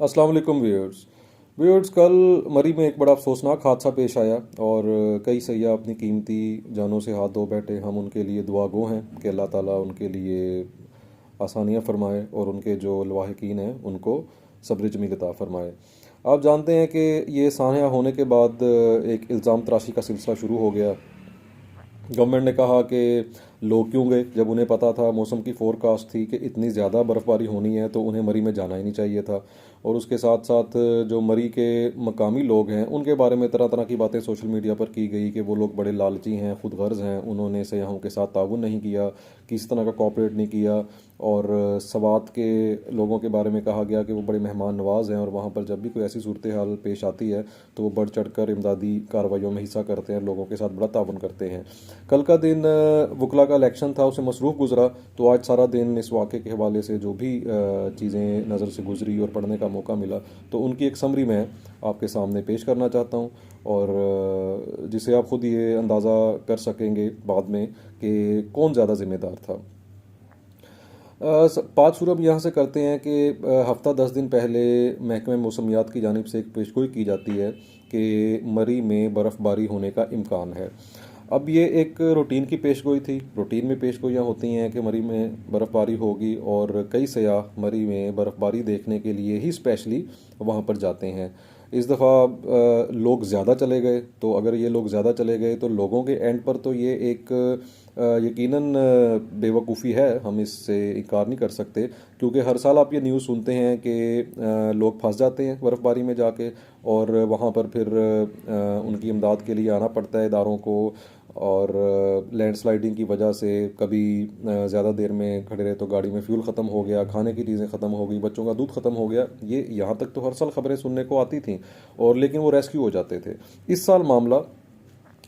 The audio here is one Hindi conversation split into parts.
अस्सलाम वालेकुम व्यूअर्स कल मरी में एक बड़ा अफसोसनाक हादसा पेश आया और कई सयाह अपनी कीमती जानों से हाथ धो बैठे। हम उनके लिए दुआ गो हैं कि अल्लाह ताला उनके लिए आसानियाँ फरमाए और उनके जो लवाहिकीन हैं उनको सब्र जमील अता फरमाए। आप जानते हैं कि ये सान्या होने के बाद एक इल्ज़ाम तराशी का सिलसिला शुरू हो गया। गवर्नमेंट ने कहा कि लोग क्यों गए जब उन्हें पता था, मौसम की फोरकास्ट थी कि इतनी ज़्यादा बर्फ़बारी होनी है तो उन्हें मरी में जाना ही नहीं चाहिए था। और उसके साथ साथ जो मरी के मकामी लोग हैं उनके बारे में तरह तरह की बातें सोशल मीडिया पर की गई कि वो लोग बड़े लालची हैं, खुद गर्ज हैं, उन्होंने सयाहों के साथ ताउन नहीं किया, किसी तरह का कॉपरेट नहीं किया। और सवात के लोगों के बारे में कहा गया कि वो बड़े मेहमान नवाज हैं और वहाँ पर जब भी कोई ऐसी सूरत हाल पेश आती है तो वो बढ़ चढ़ कर इमदादी कार्रवाइयों में हिस्सा करते हैं, लोगों के साथ बड़ा ताउन करते हैं। कल का दिन वकला का इलेक्शन था, उसे मसरूफ़ गुजरा, तो आज सारा दिन इस वाक़े के हवाले से जो भी चीज़ें नज़र से गुजरी और पढ़ने का मौका मिला तो उनकी एक समरी मैं आपके सामने पेश करना चाहता हूँ और जिसे आप ख़ुद ये अंदाज़ा कर सकेंगे बाद में कि कौन ज़्यादा ज़िम्मेदार था। बात शुरू अब यहाँ से करते हैं कि हफ्ता 10 दिन पहले महकमे मौसमियात की जानिब से एक पेशगोई की जाती है कि मरी में बर्फ़बारी होने का इम्कान है। अब ये एक रूटीन की पेशगोई थी। रूटीन में पेशगोइयाँ होती हैं कि मरी में बर्फ़बारी होगी और कई सयाह मरी में बर्फ़बारी देखने के लिए ही स्पेशली वहाँ पर जाते हैं। इस दफ़ा लोग ज़्यादा चले गए, तो अगर ये लोग ज़्यादा चले गए तो लोगों के एंड पर तो ये एक यकीनन बेवकूफ़ी है, हम इससे इनकार नहीं कर सकते, क्योंकि हर साल आप ये न्यूज़ सुनते हैं कि लोग फंस जाते हैं बर्फ़बारी में जाके और वहाँ पर फिर उनकी इमदाद के लिए आना पड़ता है इदारों को। और लैंडस्लाइडिंग की वजह से कभी ज़्यादा देर में खड़े रहे तो गाड़ी में फ्यूल ख़त्म हो गया, खाने की चीज़ें ख़त्म हो गई, बच्चों का दूध ख़त्म हो गया। ये यहाँ तक तो हर साल ख़बरें सुनने को आती थीं और लेकिन वो रेस्क्यू हो जाते थे। इस साल मामला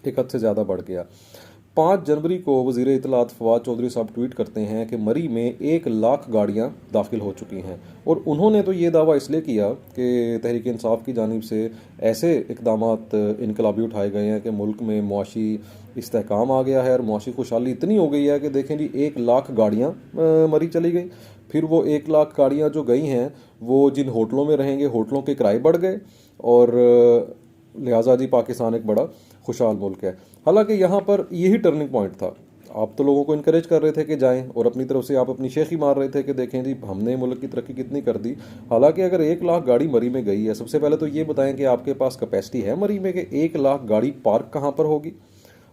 एक हद से ज़्यादा बढ़ गया। 5 जनवरी को वज़ीर इत्तलात फवाद चौधरी साहब ट्वीट करते हैं कि मरी में 1 लाख गाड़ियाँ दाखिल हो चुकी हैं और उन्होंने तो ये दावा इसलिए किया कि तहरीक इंसाफ की जानिब से ऐसे इकदामात इनकलाबी उठाए गए हैं कि मुल्क में मुआशी इस्तेहकाम आ गया है और मुआशी खुशहाली इतनी हो गई है कि देखें जी 1 लाख गाड़ियाँ मरी चली गई। फिर वो 1 लाख गाड़ियाँ जो गई हैं वो जिन होटलों में रहेंगे होटलों के किराए बढ़ गए और लिहाजा जी पाकिस्तान एक बड़ा खुशहाल मुल्क है। हालांकि यहाँ पर यही टर्निंग पॉइंट था। आप तो लोगों को इनकरेज कर रहे थे कि जाएं और अपनी तरफ से आप अपनी शेखी मार रहे थे कि देखें जी हमने मुल्क की तरक्की कितनी कर दी। हालांकि अगर 1 लाख गाड़ी मरी में गई है, सबसे पहले तो ये बताएं कि आपके पास कैपेसिटी है मरी में कि 1 लाख गाड़ी पार्क कहाँ पर होगी।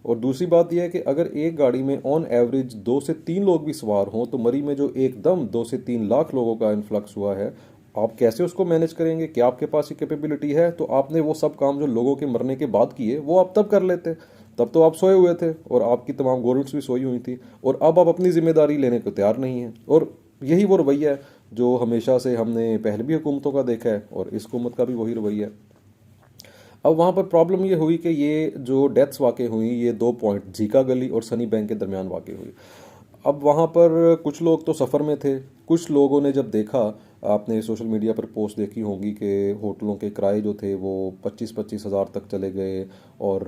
और दूसरी बात यह है कि अगर एक गाड़ी में ऑन एवरेज 2 से 3 लोग भी सवार हों तो मरी में जो एकदम 2 से 3 लाख लोगों का इन्फ्लक्स हुआ है, आप कैसे उसको मैनेज करेंगे? क्या आपके पास ये कैपेबिलिटी है? तो आपने वो सब काम जो लोगों के मरने के बाद किए वो आप तब कर लेते। तब तो आप सोए हुए थे और आपकी तमाम गवर्नमेंट्स भी सोई हुई थी और अब आप अपनी जिम्मेदारी लेने को तैयार नहीं हैं। और यही वो रवैया है जो हमेशा से हमने पहले भी हुकूमतों का देखा है और इस हुकूमत का भी वही रवैया है। अब वहाँ पर प्रॉब्लम ये हुई कि ये जो डेथ्स वाक़ हुई ये 2 पॉइंट जीका गली और सनी बैंक के दरमियान वाक़ हुई। अब वहाँ पर कुछ लोग तो सफ़र में थे, कुछ लोगों ने जब देखा, आपने सोशल मीडिया पर पोस्ट देखी होंगी कि होटलों के किराए जो थे वो 25-25 हज़ार तक चले गए और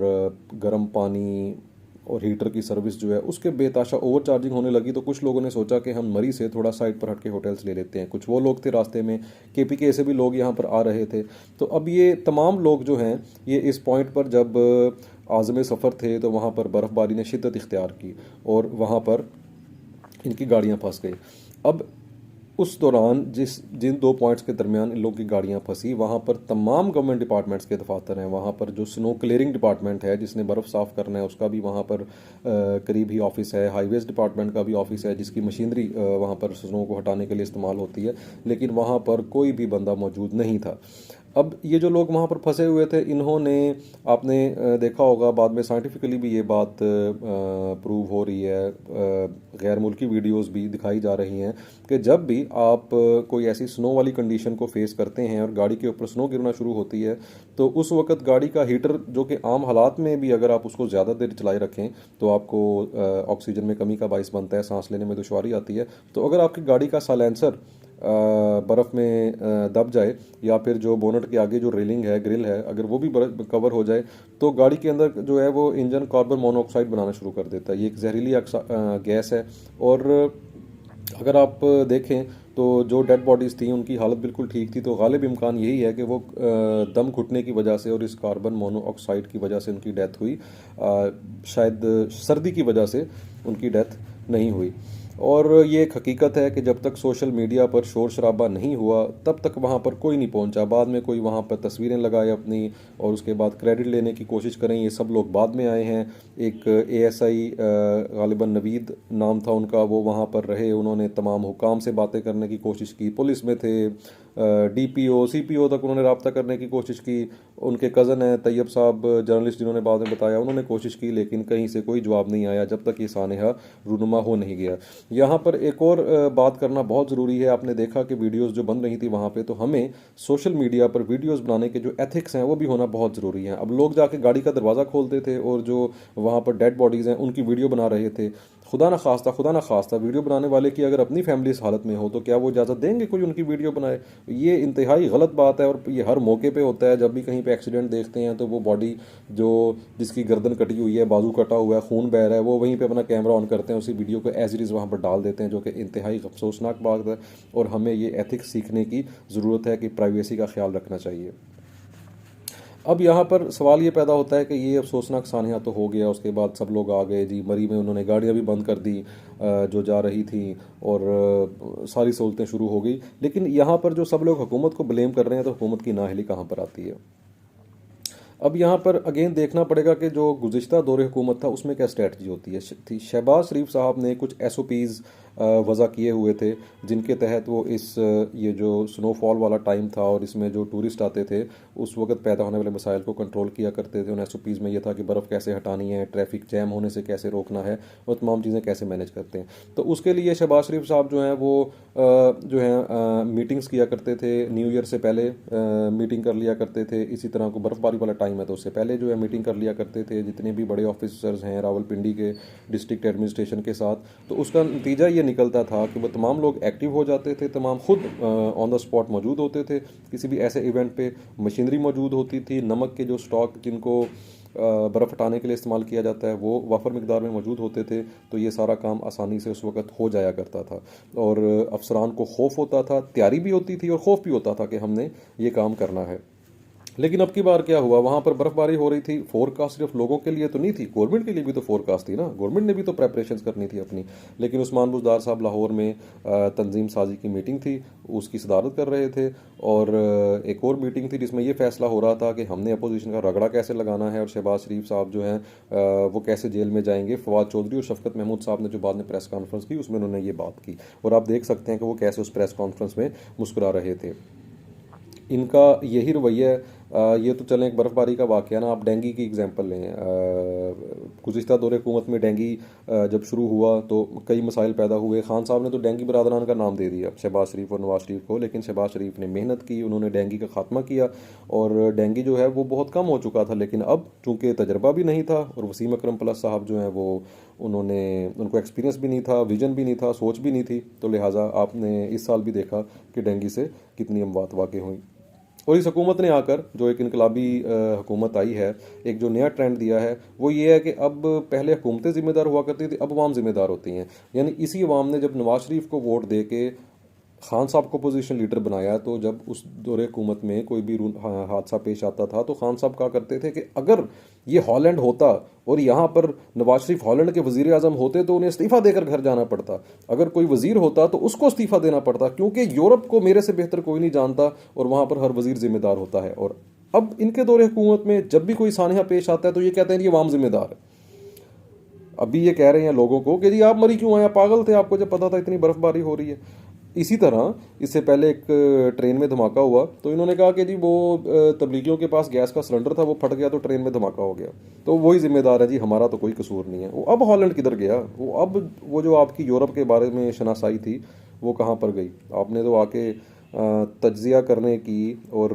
गर्म पानी और हीटर की सर्विस जो है उसके बेताशा ओवर चार्जिंग होने लगी। तो कुछ लोगों ने सोचा कि हम मरी से थोड़ा साइड पर हट के होटल्स ले लेते हैं। कुछ वो लोग थे रास्ते में, KPK से भी लोग यहाँ पर आ रहे थे। तो अब ये तमाम लोग जो हैं ये इस पॉइंट पर जब आज़म सफ़र थे तो वहाँ पर बर्फ़बारी ने शिद्दत इख्तियार की और वहाँ पर इनकी गाड़ियाँ फंस गई। अब उस दौरान जिन 2 पॉइंट्स के दरमियान इन लोगों की गाड़ियाँ फंसी वहाँ पर तमाम गवर्नमेंट डिपार्टमेंट्स के दफातर हैं। वहाँ पर जो स्नो क्लियरिंग डिपार्टमेंट है जिसने बर्फ़ साफ़ करना है उसका भी वहाँ पर करीब ही ऑफिस है। हाईवेज़ डिपार्टमेंट का भी ऑफिस है जिसकी मशीनरी वहाँ पर स्नो को हटाने के लिए इस्तेमाल होती है, लेकिन वहाँ पर कोई भी बंदा मौजूद नहीं था। अब ये जो लोग वहाँ पर फंसे हुए थे इन्होंने, आपने देखा होगा बाद में साइंटिफिकली भी ये बात प्रूव हो रही है, गैर मुल्की वीडियोस भी दिखाई जा रही हैं कि जब भी आप कोई ऐसी स्नो वाली कंडीशन को फेस करते हैं और गाड़ी के ऊपर स्नो गिरना शुरू होती है तो उस वक्त गाड़ी का हीटर जो कि आम हालात में भी अगर आप उसको ज़्यादा देर चलाए रखें तो आपको ऑक्सीजन में कमी का बाइस बनता है, सांस लेने में दुश्वारी आती है। तो अगर आपकी गाड़ी का साइलेंसर बर्फ़ में दब जाए या फिर जो बोनट के आगे जो रेलिंग है, ग्रिल है, अगर वो भी बर्फ कवर हो जाए तो गाड़ी के अंदर जो है वो इंजन कार्बन मोनोऑक्साइड बनाना शुरू कर देता है। ये एक जहरीली गैस है और अगर आप देखें तो जो डेड बॉडीज़ थी उनकी हालत बिल्कुल ठीक थी, तो गालिब इम्कान यही है कि वो दम घुटने की वजह से और इस कार्बन मोनोऑक्साइड की वजह से उनकी डेथ हुई। शायद सर्दी की वजह से उनकी डेथ नहीं हुई। और ये एक हकीकत है कि जब तक सोशल मीडिया पर शोर शराबा नहीं हुआ तब तक वहाँ पर कोई नहीं पहुँचा। बाद में कोई वहाँ पर तस्वीरें लगाए अपनी और उसके बाद क्रेडिट लेने की कोशिश करें, ये सब लोग बाद में आए हैं। एक एएसआई गालिबन नवीद नाम था उनका, वो वहाँ पर रहे, उन्होंने तमाम हुकाम से बातें करने की कोशिश की, पुलिस में थे, डीपीओ सीपीओ तक उन्होंने रब्ता करने की कोशिश की। उनके कज़न हैं तैयब साहब, जर्नलिस्ट जिन्होंने बाद में बताया, उन्होंने कोशिश की लेकिन कहीं से कोई जवाब नहीं आया जब तक ये सानहा रूनुमा हो नहीं गया। यहाँ पर एक और बात करना बहुत ज़रूरी है। आपने देखा कि वीडियोस जो बन रही थी वहाँ पे, तो हमें सोशल मीडिया पर वीडियोस बनाने के जो एथिक्स हैं वो भी होना बहुत ज़रूरी है। अब लोग जाके गाड़ी का दरवाज़ा खोलते थे और जो वहाँ पर डेड बॉडीज़ हैं उनकी वीडियो बना रहे थे। खुदा ना खास्ता वीडियो बनाने वाले की अगर अपनी फैमिली इस हालत में हो तो क्या वो इजाज़त देंगे कोई उनकी वीडियो बनाए? ये इंतहाई गलत बात है और ये हर मौके पे होता है। जब भी कहीं पे एक्सीडेंट देखते हैं तो वो बॉडी जो जिसकी गर्दन कटी हुई है, बाजू कटा हुआ है, खून बह रहा है, वो वहीं पे अपना कैमरा ऑन करते हैं, उसी वीडियो को एज इट इज़ वहाँ पर डाल देते हैं, जो कि इंतहाई अफसोसनाक बात है। और हमें ये एथिक्स सीखने की ज़रूरत है कि प्राइवेसी का ख्याल रखना चाहिए। अब यहाँ पर सवाल ये पैदा होता है कि ये अफसोसनाक सानिया तो हो गया, उसके बाद सब लोग आ गए जी, मरी में उन्होंने गाड़ियाँ भी बंद कर दी जो जा रही थी और सारी सहूलतें शुरू हो गई। लेकिन यहाँ पर जो सब लोग हुकूमत को ब्लेम कर रहे हैं तो हुकूमत की नाअहली कहाँ पर आती है? अब यहाँ पर अगेन देखना पड़ेगा कि जो गुज़िश्ता दौरे हुकूमत था उसमें क्या स्ट्रेटजी होती है थी। शहबाज शरीफ साहब ने कुछ SOPs वज़ा किए हुए थे जिनके तहत वो इस ये जो स्नोफॉल वाला टाइम था और इसमें जो टूरिस्ट आते थे उस वक्त पैदा होने वाले मसाइल को कंट्रोल किया करते थे। उन SOPs में ये था कि बर्फ़ कैसे हटानी है, ट्रैफिक जैम होने से कैसे रोकना है और तमाम चीज़ें कैसे मैनेज करते हैं। तो उसके लिए शहबाज शरीफ साहब जो हैं वो जो हैं मीटिंग्स किया करते थे, न्यू ईयर से पहले मीटिंग कर लिया करते थे। इसी तरह को बर्फ़बारी वाला टाइम है तो उससे पहले जो है मीटिंग कर लिया करते थे जितने भी बड़े ऑफिसर्स हैं रावलपिंडी के डिस्ट्रिक्ट एडमिनिस्ट्रेशन के साथ। तो उसका नतीजा ये निकलता था कि वो तमाम लोग एक्टिव हो जाते थे, तमाम खुद ऑन द स्पॉट मौजूद होते थे। किसी भी ऐसे इवेंट पे मशीनरी मौजूद होती थी, नमक के जो स्टॉक जिनको बर्फ़ हटाने के लिए इस्तेमाल किया जाता है वो वाफर मिकदार में मौजूद होते थे। तो ये सारा काम आसानी से उस वक्त हो जाया करता था और अफसरान को खौफ होता था, तैयारी भी होती थी और खौफ भी होता था कि हमने ये काम करना है। लेकिन अब की बार क्या हुआ, वहाँ पर बर्फबारी हो रही थी, फोरकास्ट सिर्फ लोगों के लिए तो नहीं थी, गवर्नमेंट के लिए भी तो फोरकास्ट थी ना, गवर्नमेंट ने भी तो प्रेपरेशंस करनी थी अपनी। लेकिन उस्मान बुज़दार साहब लाहौर में तंजीम साजी की मीटिंग थी, उसकी सदारत कर रहे थे और एक और मीटिंग थी जिसमें यह फैसला हो रहा था कि हमने अपोजिशन का रगड़ा कैसे लगाना है और शहबाज शरीफ साहब जो हैं वो कैसे जेल में जाएंगे। फवाद चौधरी और शफकत महमूद साहब ने जो बाद में प्रेस कॉन्फ्रेंस की उसमें उन्होंने ये बात की और आप देख सकते हैं कि वो कैसे उस प्रेस कॉन्फ्रेंस में मुस्कुरा रहे थे। इनका यही रवैया है। ये तो चलें एक बर्फ़बारी का वाक़या ना, आप डेंगी की एग्जांपल लें। गुज़िश्ता दौरे हुकूमत में डेंगी जब शुरू हुआ तो कई मसाइल पैदा हुए। खान साहब ने तो डेंगी बरादरान का नाम दे दिया शहबाज शरीफ और नवाज शरीफ को, लेकिन शहबाज शरीफ ने मेहनत की, उन्होंने डेंगी का खात्मा किया और डेंगी जो है वो बहुत कम हो चुका था। लेकिन अब चूँकि तजर्बा भी नहीं था और वसीम अकरम प्लस साहब जो हैं वो उनको एक्सपीरियंस भी नहीं था, विजन भी नहीं था, सोच भी नहीं थी, तो लिहाजा आपने इस साल भी देखा कि डेंगी से कितनी अमवात वाक़ हुई। और इस हुकूमत ने आकर जो एक इनकलाबी हुकूमत आई है, एक जो नया ट्रेंड दिया है वो ये है कि अब पहले हुकूमतें ज़िम्मेदार हुआ करती थी, अब अवाम ज़िम्मेदार होती हैं। यानी इसी अवाम ने जब नवाज शरीफ को वोट दे के खान साहब को पोजीशन लीडर बनाया तो जब उस दौरे हुकूमत में कोई भी हादसा पेश आता था तो खान साहब कहा करते थे कि अगर ये हॉलैंड होता और यहाँ पर नवाज शरीफ हॉलैंड के वजीर आजम होते तो उन्हें इस्तीफ़ा देकर घर जाना पड़ता, अगर कोई वजीर होता तो उसको इस्तीफ़ा देना पड़ता, क्योंकि यूरोप को मेरे से बेहतर कोई नहीं जानता और वहाँ पर हर वजीर जिम्मेदार होता है। और अब इनके दौरे हुकूमत में जब भी कोई सानहा पेश आता है तो ये कहते हैं ये अवाम जिम्मेदार है। अभी ये कह रहे हैं लोगों को कि जी आप मरी क्यों आए, पागल थे, आपको जब पता था इतनी बर्फबारी हो रही है। इसी तरह इससे पहले एक ट्रेन में धमाका हुआ तो इन्होंने कहा कि जी वो तबलीगियों के पास गैस का सिलेंडर था, वो फट गया तो ट्रेन में धमाका हो गया, तो वही जिम्मेदार है जी, हमारा तो कोई कसूर नहीं है। वो अब हॉलैंड किधर गया, वो जो आपकी यूरोप के बारे में शनासाई थी वो कहाँ पर गई? आपने तो आके तज्जिया करने की और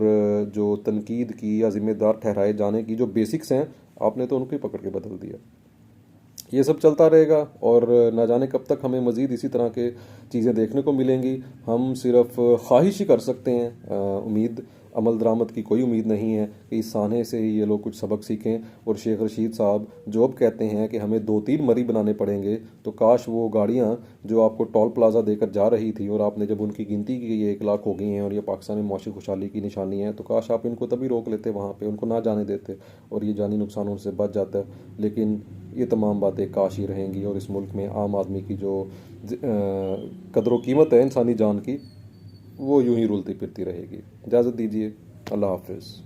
जो तनकीद की या जिम्मेदार ठहराए जाने की जो बेसिक्स हैं आपने तो उनको ही पकड़ के बदल दिया। ये सब चलता रहेगा और ना जाने कब तक हमें मज़ीद इसी तरह के चीज़ें देखने को मिलेंगी। हम सिर्फ ख्वाहिश ही कर सकते हैं। उम्मीद अमल दरामद की कोई उम्मीद नहीं है कि इस साने से ही ये लोग कुछ सबक सीखें। और शेख रशीद साहब जो अब कहते हैं कि हमें 2-3 मरी बनाने पड़ेंगे, तो काश वो गाड़ियाँ जो आपको टोल प्लाजा देकर जा रही थी और आपने जब उनकी गिनती की ये 1 लाख हो गई हैं और ये पाकिस्तान में मुआशी खुशहाली की निशानी है, तो काश आप इनको तभी रोक लेते, वहाँ पे उनको ना जाने देते और ये जानी नुकसान उनसे बच जाता है। लेकिन ये तमाम बातें काश ही रहेंगी और इस मुल्क में आम आदमी की जो कदर कीमत है इंसानी जान की, वो यूं ही रुलती फिरती रहेगी। इजाज़त दीजिए, अल्लाह हाफिज़।